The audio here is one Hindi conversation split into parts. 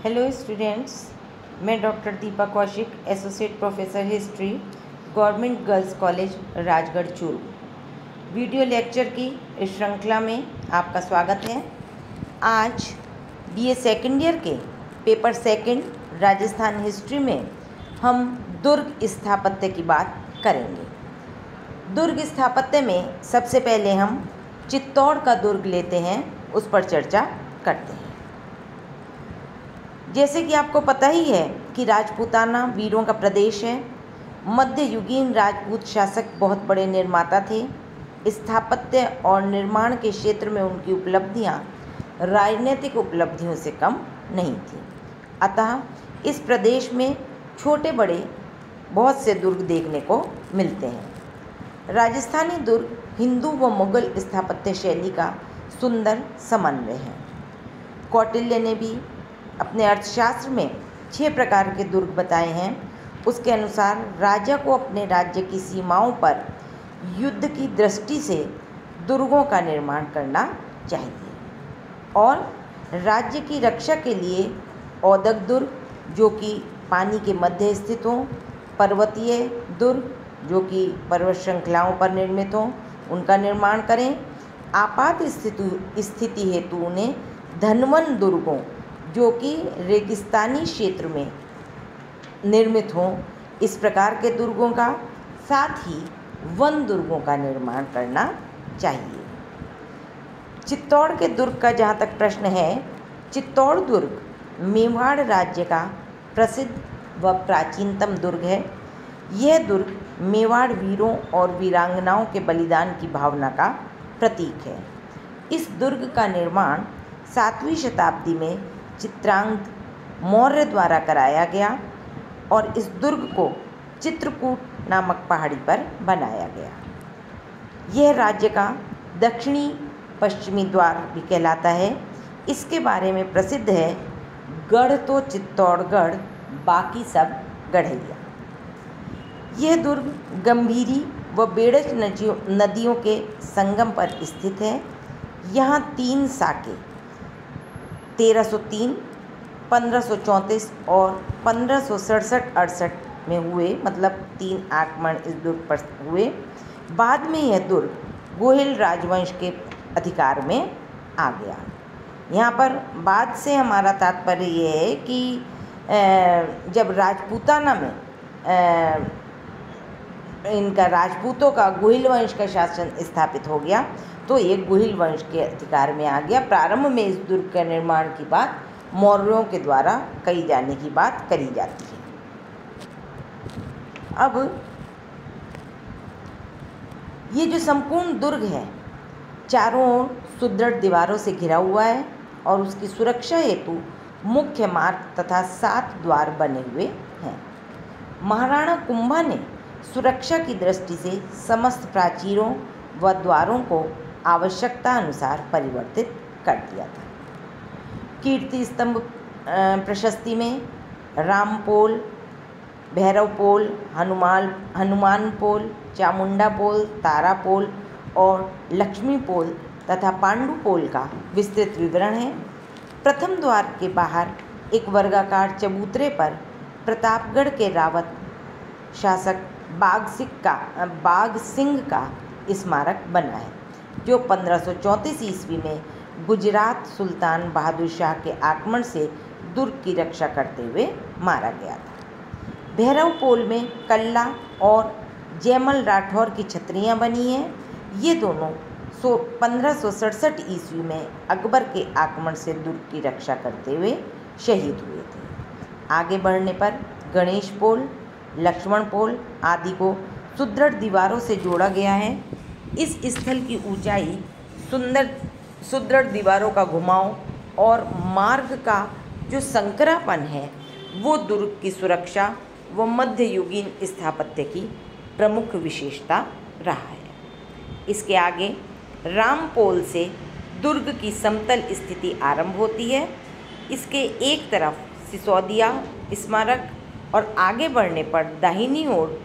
हेलो स्टूडेंट्स, मैं doctor Deepa Kaushik, associate professor history, government girls college Rajgarh Churu. Video lecture की इस श्रृंखला में आपका स्वागत है। आज बीए सेकेंड ईयर के पेपर सेकंड राजस्थान हिस्ट्री में हम दुर्ग स्थापत्य की बात करेंगे। दुर्ग स्थापत्य में सबसे पहले हम चित्तौड़ का दुर्ग लेते हैं, उस पर चर्चा करते हैं। जैसे कि आपको पता ही है कि राजपूताना वीरों का प्रदेश है। मध्ययुगीन राजपूत शासक बहुत बड़े निर्माता थे। स्थापत्य और निर्माण के क्षेत्र में उनकी उपलब्धियां राजनीतिक उपलब्धियों से कम नहीं थीं। अतः इस प्रदेश में छोटे बड़े बहुत से दुर्ग देखने को मिलते हैं। राजस्थानी दुर्ग हिंदू व मुगल स्थापत्य शैली का सुंदर समन्वय है। कौटिल्य ने भी अपने अर्थशास्त्र में 6 प्रकार के दुर्ग बताए हैं। उसके अनुसार राजा को अपने राज्य की सीमाओं पर युद्ध की दृष्टि से दुर्गों का निर्माण करना चाहिए और राज्य की रक्षा के लिए औदक दुर्ग जो कि पानी के मध्य स्थित हों, पर्वतीय दुर्ग जो कि पर्वत श्रृंखलाओं पर निर्मित हों, उनका निर्माण करें। आपात स्थिति हेतु उन्हें धनवन दुर्गों जो कि रेगिस्तानी क्षेत्र में निर्मित हों, इस प्रकार के दुर्गों का, साथ ही वन दुर्गों का निर्माण करना चाहिए। चित्तौड़ के दुर्ग का जहाँ तक प्रश्न है, चित्तौड़ दुर्ग मेवाड़ राज्य का प्रसिद्ध व प्राचीनतम दुर्ग है। यह दुर्ग मेवाड़ वीरों और वीरांगनाओं के बलिदान की भावना का प्रतीक है। इस दुर्ग का निर्माण 7वीं शताब्दी में चित्रांगद मौर्य द्वारा कराया गया और इस दुर्ग को चित्रकूट नामक पहाड़ी पर बनाया गया। यह राज्य का दक्षिणी पश्चिमी द्वार भी कहलाता है। इसके बारे में प्रसिद्ध है, गढ़ तो चित्तौड़गढ़ बाकी सब गढ़ैया। यह दुर्ग गंभीरी व बेड़च नदियों के संगम पर स्थित है। यहाँ 3 साके 1303, 1534 और 1567-68 में हुए, मतलब 3 आक्रमण इस दुर्ग पर हुए। बाद में यह दुर्ग गोहिल राजवंश के अधिकार में आ गया। यहाँ पर बाद से हमारा तात्पर्य ये है कि जब राजपूताना में इनका राजपूतों का गोहिल वंश का शासन स्थापित हो गया तो ये गोहिल वंश के अधिकार में आ गया। प्रारंभ में इस दुर्ग के निर्माण की बात मौर्यों के द्वारा कही जाने की बात करी जाती है। अब ये जो संपूर्ण दुर्ग है चारों ओर सुदृढ़ दीवारों से घिरा हुआ है और उसकी सुरक्षा हेतु मुख्य मार्ग तथा 7 द्वार बने हुए हैं। महाराणा कुंभा ने सुरक्षा की दृष्टि से समस्त प्राचीरों व द्वारों को आवश्यकता अनुसार परिवर्तित कर दिया था। कीर्ति स्तंभ प्रशस्ति में रामपोल, भैरवपोल, हनुमानपोल, चामुंडापोल, तारापोल और लक्ष्मीपोल तथा पांडुपोल का विस्तृत विवरण है। प्रथम द्वार के बाहर एक वर्गाकार चबूतरे पर प्रतापगढ़ के रावत शासक बाघ सिंह का स्मारक बना है, जो 1534 ईस्वी में गुजरात सुल्तान बहादुर शाह के आक्रमण से दुर्ग की रक्षा करते हुए मारा गया था। भैरवपोल में कल्ला और जयमल राठौर की छतरियाँ बनी हैं। ये दोनों 1567 ईस्वी में अकबर के आक्रमण से दुर्ग की रक्षा करते हुए शहीद हुए थे। आगे बढ़ने पर गणेश पोल, लक्ष्मण पोल आदि को सुदृढ़ दीवारों से जोड़ा गया है। इस स्थल की ऊंचाई, सुदृढ़ दीवारों का घुमाव और मार्ग का जो संकरापन है वो दुर्ग की सुरक्षा व मध्ययुगीन स्थापत्य की प्रमुख विशेषता रहा है। इसके आगे रामपोल से दुर्ग की समतल स्थिति आरंभ होती है। इसके एक तरफ सिसोदिया स्मारक और आगे बढ़ने पर दाहिनी ओर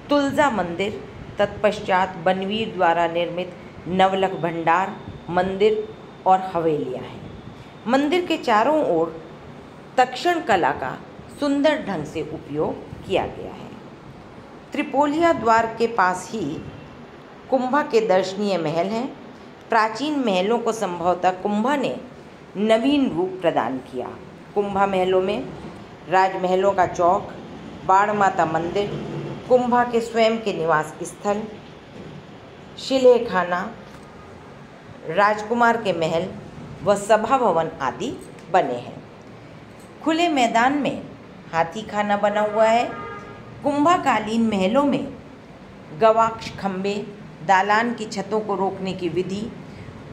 तुलजा मंदिर, तत्पश्चात बनवीर द्वारा निर्मित नवलख भंडार मंदिर और हवेलियाँ हैं। मंदिर के चारों ओर तक्षण कला का सुंदर ढंग से उपयोग किया गया है। त्रिपोलिया द्वार के पास ही कुंभा के दर्शनीय महल हैं। प्राचीन महलों को संभवतः कुंभा ने नवीन रूप प्रदान किया। कुंभा महलों में राजमहलों का चौक, बाण माता मंदिर, कुंभा के स्वयं के निवास स्थल, शिलेखाना, राजकुमार के महल व सभा भवन आदि बने हैं। खुले मैदान में हाथी खाना बना हुआ है। कुंभाकालीन महलों में गवाक्ष खंबे, दालान की छतों को रोकने की विधि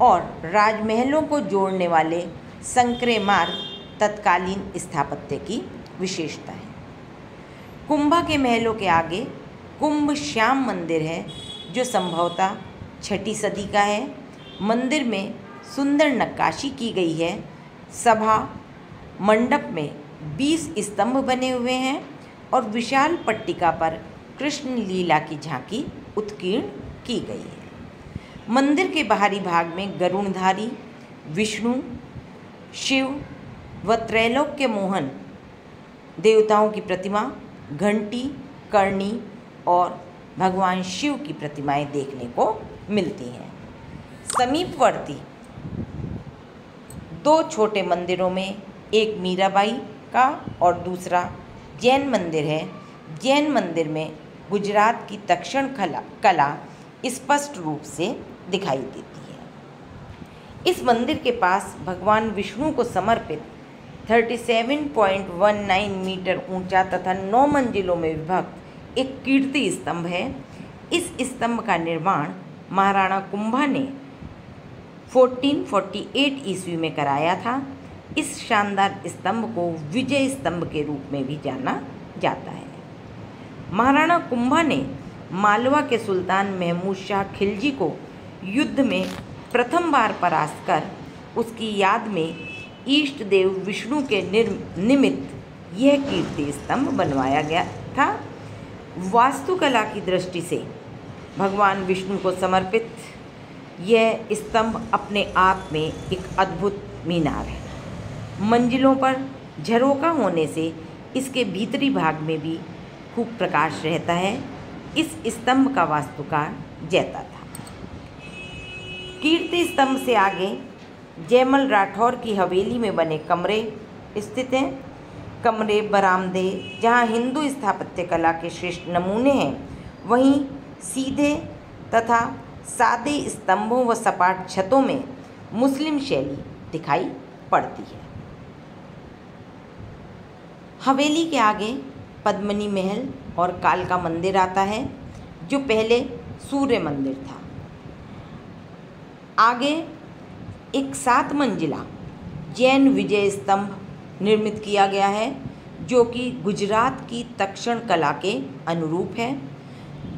और राजमहलों को जोड़ने वाले संकरे मार्ग तत्कालीन स्थापत्य की विशेषता है। कुंभा के महलों के आगे कुंभ श्याम मंदिर है, जो संभवतः 6ठी सदी का है। मंदिर में सुंदर नक्काशी की गई है। सभा मंडप में 20 स्तंभ बने हुए हैं और विशाल पट्टिका पर कृष्ण लीला की झांकी उत्कीर्ण की गई है। मंदिर के बाहरी भाग में गरुणधारी, विष्णु, शिव व त्रैलोक्य मोहन देवताओं की प्रतिमा, घंटी, करणी और भगवान शिव की प्रतिमाएं देखने को मिलती हैं। समीपवर्ती 2 छोटे मंदिरों में एक मीराबाई का और दूसरा जैन मंदिर है। जैन मंदिर में गुजरात की तक्षण कला स्पष्ट रूप से दिखाई देती है। इस मंदिर के पास भगवान विष्णु को समर्पित 37.19 मीटर ऊंचा तथा 9 मंजिलों में विभक्त एक कीर्ति स्तंभ है। इस स्तंभ का निर्माण महाराणा कुंभा ने 1448 ईस्वी में कराया था। इस शानदार स्तंभ को विजय स्तंभ के रूप में भी जाना जाता है। महाराणा कुंभा ने मालवा के सुल्तान महमूद शाह खिलजी को युद्ध में प्रथम बार परास्त कर उसकी याद में इष्ट देव विष्णु के निमित्त यह कीर्ति स्तंभ बनवाया गया था। वास्तुकला की दृष्टि से भगवान विष्णु को समर्पित यह स्तंभ अपने आप में एक अद्भुत मीनार है। मंजिलों पर झरोका होने से इसके भीतरी भाग में भी खूब प्रकाश रहता है। इस स्तंभ का वास्तुकार जैता था। कीर्ति स्तंभ से आगे जयमल राठौर की हवेली में बने कमरे स्थित हैं। कमरे, बरामदे जहाँ हिंदू स्थापत्य कला के श्रेष्ठ नमूने हैं, वहीं सीधे तथा सादे स्तंभों व सपाट छतों में मुस्लिम शैली दिखाई पड़ती है। हवेली के आगे पद्मनी महल और कालका मंदिर आता है, जो पहले सूर्य मंदिर था। आगे एक 7 मंजिला जैन विजय स्तंभ निर्मित किया गया है, जो कि गुजरात की तक्षण कला के अनुरूप है।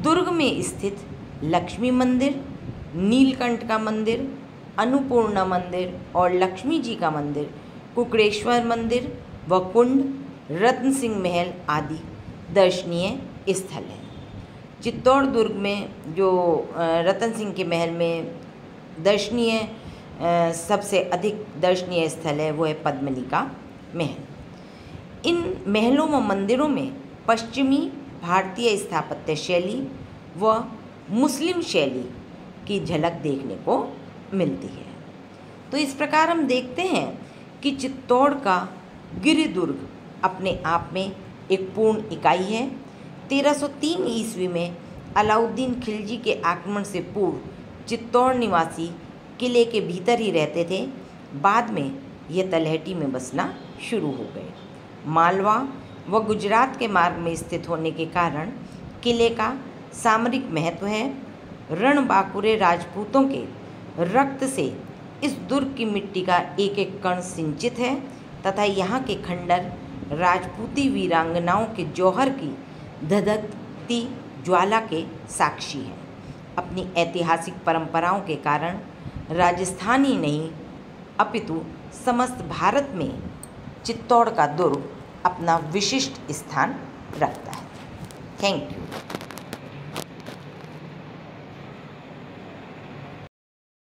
दुर्ग में स्थित लक्ष्मी मंदिर, नीलकंठ का मंदिर, अन्नपूर्णा मंदिर और लक्ष्मी जी का मंदिर, कुकड़ेश्वर मंदिर व कुंड, रत्न सिंह महल आदि दर्शनीय स्थल हैं। चित्तौड़ दुर्ग में जो रतन सिंह के महल में दर्शनीय सबसे अधिक दर्शनीय स्थल है, वो है पद्मनी का महल। इन महलों व मंदिरों में पश्चिमी भारतीय स्थापत्य शैली व मुस्लिम शैली की झलक देखने को मिलती है। तो इस प्रकार हम देखते हैं कि चित्तौड़ का गिरि दुर्ग अपने आप में एक पूर्ण इकाई है। 1303 ईस्वी में अलाउद्दीन खिलजी के आक्रमण से पूर्व चित्तौड़ निवासी किले के भीतर ही रहते थे। बाद में ये तलहटी में बसना शुरू हो गए। मालवा व गुजरात के मार्ग में स्थित होने के कारण किले का सामरिक महत्व है। रणबांकुरे राजपूतों के रक्त से इस दुर्ग की मिट्टी का एक एक कण सिंचित है तथा यहाँ के खंडर राजपूती वीरांगनाओं के जौहर की धधकती ज्वाला के साक्षी हैं। अपनी ऐतिहासिक परंपराओं के कारण राजस्थान ही नहीं अपितु समस्त भारत में चित्तौड़ का दुर्ग अपना विशिष्ट स्थान रखता है। Thank you.